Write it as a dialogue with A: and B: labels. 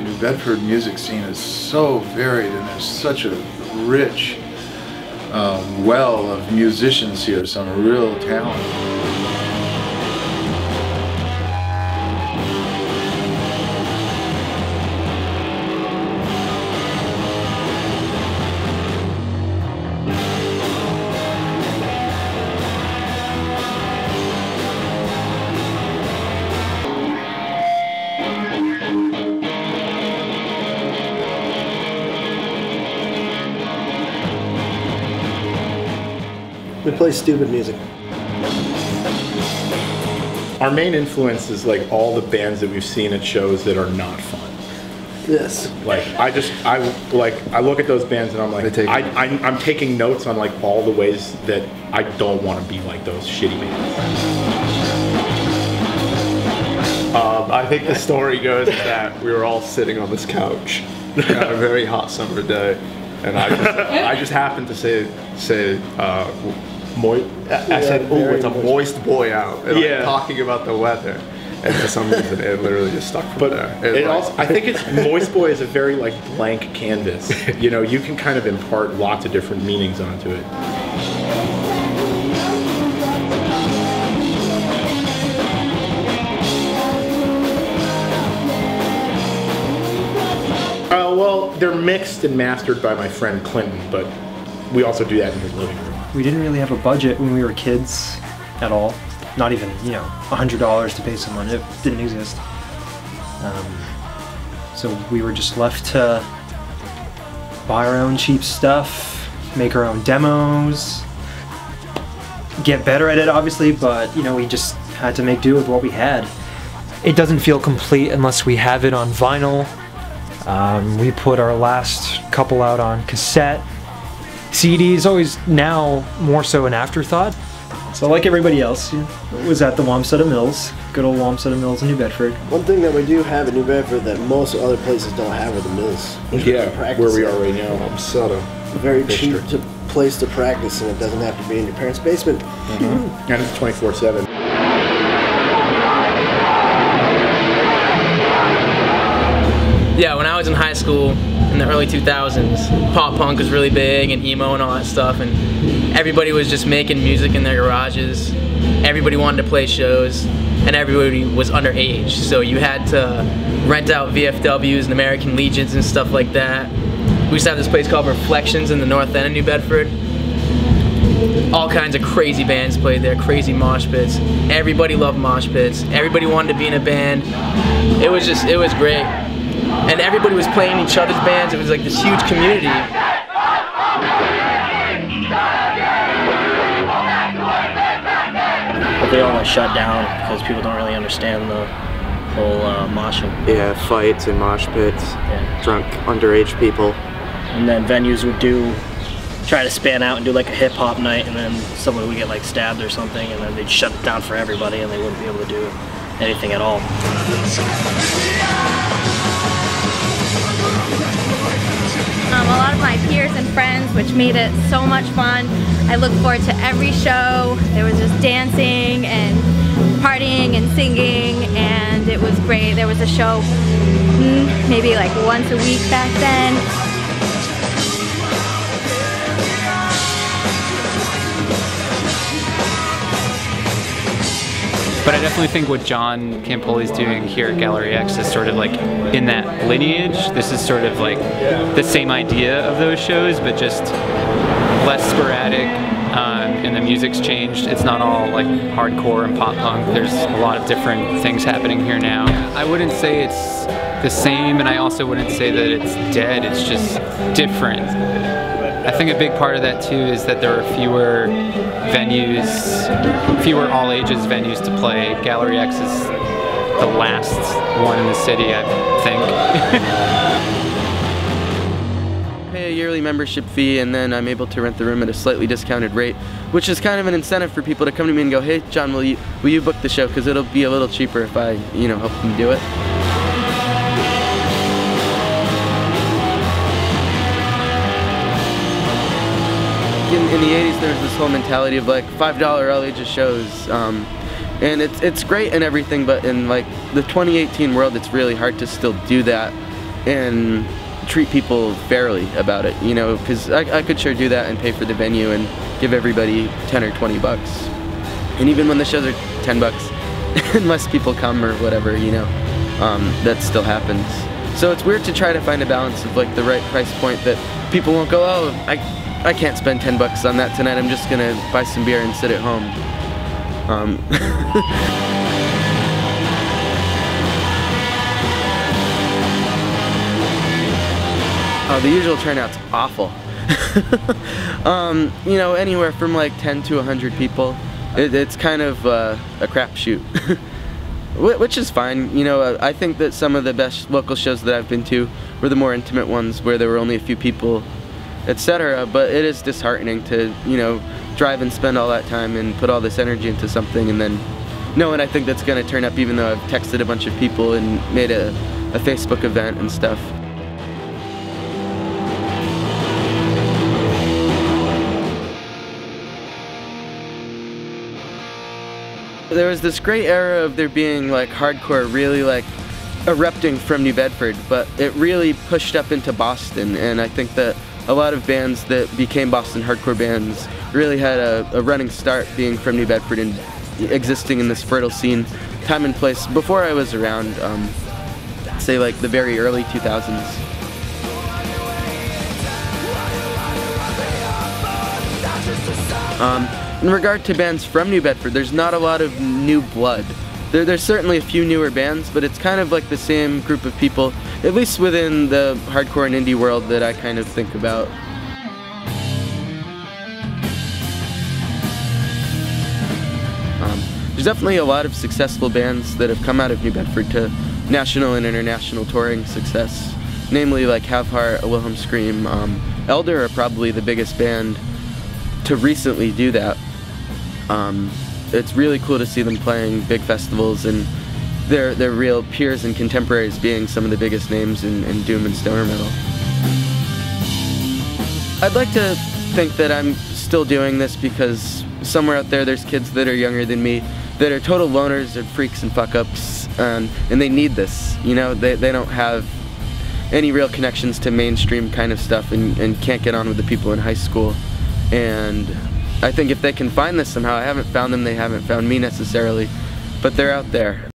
A: The Bedford music scene is so varied, and there's such a rich well of musicians here, some real talent.
B: We play stupid music.
C: Our main influence is like all the bands that we've seen at shows that are not fun.
B: Yes.
C: Like I look at those bands and I'm like, I'm taking notes on like all the ways that I don't want to be like those shitty bands.
D: I think the story goes that we were all sitting on this couch on a very hot summer day, and I just happened to say I said, "Oh, it's a moist boy out," and I'm talking about the weather, and for some reason it literally just stuck from there.
C: I think it's Moist Boy is a very like blank canvas. You know, you can kind of impart lots of different meanings onto it. Well, they're mixed and mastered by my friend Clinton, but we also do that in his living room.
E: We didn't really have a budget when we were kids at all. Not even, you know, $100 to pay someone. It didn't exist. So we were just left to buy our own cheap stuff, make our own demos, get better at it obviously, but you know, we just had to make do with what we had. It doesn't feel complete unless we have it on vinyl. We put our last couple out on cassette. CD is always now more so an afterthought. So like everybody else, was at the Wamsutta Mills, good old Wamsutta Mills in New Bedford.
B: One thing that we do have in New Bedford that most other places don't have are the mills.
C: Yeah, where we are right now.
D: Wamsutta.
B: Very cheap place to practice, and it doesn't have to be in your parents' basement.
C: And it's 24/7.
F: Yeah, when I was in high school in the early 2000s, pop punk was really big and emo and all that stuff, and everybody was just making music in their garages. Everybody wanted to play shows, and everybody was underage, so you had to rent out VFWs and American Legions and stuff like that. We used to have this place called Reflections in the north end of New Bedford. All kinds of crazy bands played there, crazy mosh pits. Everybody loved mosh pits. Everybody wanted to be in a band. It was great. And everybody was playing each other's bands. It was like this huge community.
G: But they all got shut down because people don't really understand the whole moshing.
H: Yeah, fights and mosh pits, drunk underage people.
G: And then venues would try to span out and do like a hip hop night, and then someone would get like stabbed or something, and then they'd shut it down for everybody, and they wouldn't be able to do anything at all.
I: A lot of my peers and friends, which made it so much fun. I look forward to every show. There was just dancing and partying and singing, and it was great. There was a show maybe like once a week back then.
J: But I definitely think what John Campoli's doing here at Gallery X is sort of like in that lineage. This is sort of like the same idea of those shows, but just less sporadic, and the music's changed. It's not all like hardcore and pop punk. There's a lot of different things happening here now. I wouldn't say it's the same, and I also wouldn't say that it's dead. It's just different. I think a big part of that too is that there are fewer venues, fewer all ages venues to play. Gallery X is the last one in the city, I think.
H: Pay a yearly membership fee, and then I'm able to rent the room at a slightly discounted rate, which is kind of an incentive for people to come to me and go, "Hey John, will you book the show? Because it'll be a little cheaper if I, help them do it." in the 80s there was this whole mentality of like $5 all ages shows, and it's great and everything, but in like the 2018 world it's really hard to still do that and treat people fairly about it, you know, because I could sure do that and pay for the venue and give everybody 10 or 20 bucks. And even when the shows are 10 bucks, unless people come or whatever, you know, that still happens. So it's weird to try to find a balance of like the right price point that people won't go, oh, I can't spend 10 bucks on that tonight, I'm just gonna buy some beer and sit at home. Oh, the usual turnout's awful. You know, anywhere from like 10 to 100 people. It's kind of a crapshoot, which is fine. You know, I think that some of the best local shows that I've been to were the more intimate ones where there were only a few people, etc. But it is disheartening to, you know, drive and spend all that time and put all this energy into something and then knowing I think that's going to turn up, even though I've texted a bunch of people and made a Facebook event and stuff. There was this great era of there being like hardcore really like erupting from New Bedford, but it really pushed up into Boston, and I think that a lot of bands that became Boston hardcore bands really had a running start being from New Bedford and existing in this fertile scene, time and place, before I was around, say like the very early 2000s. In regard to bands from New Bedford, there's not a lot of new blood. There's certainly a few newer bands, but it's kind of like the same group of people, at least within the hardcore and indie world that I kind of think about. There's definitely a lot of successful bands that have come out of New Bedford to national and international touring success, namely like Have Heart, A Wilhelm Scream. Elder are probably the biggest band to recently do that. It's really cool to see them playing big festivals and their real peers and contemporaries being some of the biggest names in doom and stoner metal. I'd like to think that I'm still doing this because somewhere out there there's kids that are younger than me that are total loners and freaks and fuck-ups, and they need this. You know, they don't have any real connections to mainstream kind of stuff and can't get on with the people in high school. And I think if they can find this somehow, I haven't found them, they haven't found me necessarily, but they're out there.